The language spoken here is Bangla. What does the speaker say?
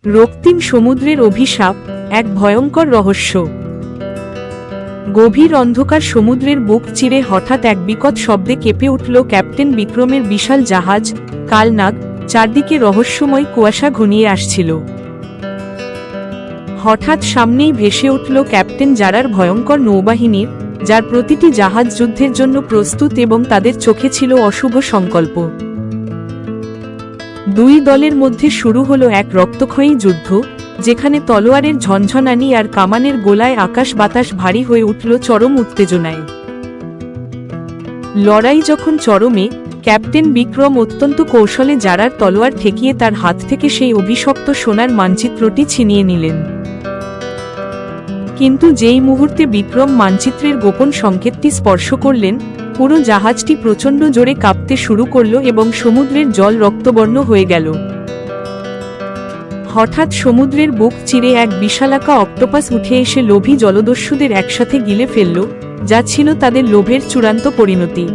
রক্তিম সমুদ্রের অভিশাপ, এক ভয়ঙ্কর রহস্য। গভীর অন্ধকার সমুদ্রের বুক চিরে হঠাৎ এক বিকট শব্দে কেঁপে উঠল ক্যাপ্টেন বিক্রমের বিশাল জাহাজ কালনাগ। চারদিকে রহস্যময় কুয়াশা ঘনিয়ে আসছিল। হঠাৎ সামনেই ভেসে উঠল ক্যাপ্টেন জারার ভয়ঙ্কর নৌবাহিনীর, যার প্রতিটি জাহাজ যুদ্ধের জন্য প্রস্তুত এবং তাদের চোখে ছিল অশুভ সংকল্প। দুই দলের মধ্যে শুরু হলো এক রক্তক্ষয়ী যুদ্ধ, যেখানে তলোয়ারের ঝনঝনানি আর কামানের গোলায় আকাশ বাতাস ভারী হয়ে উঠল চরম উত্তেজনায়। লড়াই যখন চরমে, ক্যাপ্টেন বিক্রম অত্যন্ত কৌশলে জারার তলোয়ার ঠেকিয়ে তার হাত থেকে সেই অভিশপ্ত সোনার মানচিত্রটি ছিনিয়ে নিলেন। কিন্তু যেই মুহূর্তে বিক্রম মানচিত্রের গোপন সংকেতটি স্পর্শ করলেন, পুরো জাহাজটি প্রচণ্ড জোরে কাঁপতে শুরু করল এবং সমুদ্রের জল রক্তবর্ণ হয়ে গেল। হঠাৎ সমুদ্রের বুক চিরে এক বিশালাকা অক্টোপাস উঠে এসে লোভী জলদস্যুদের একসাথে গিলে ফেলল, যা ছিল তাদের লোভের চূড়ান্ত পরিণতি।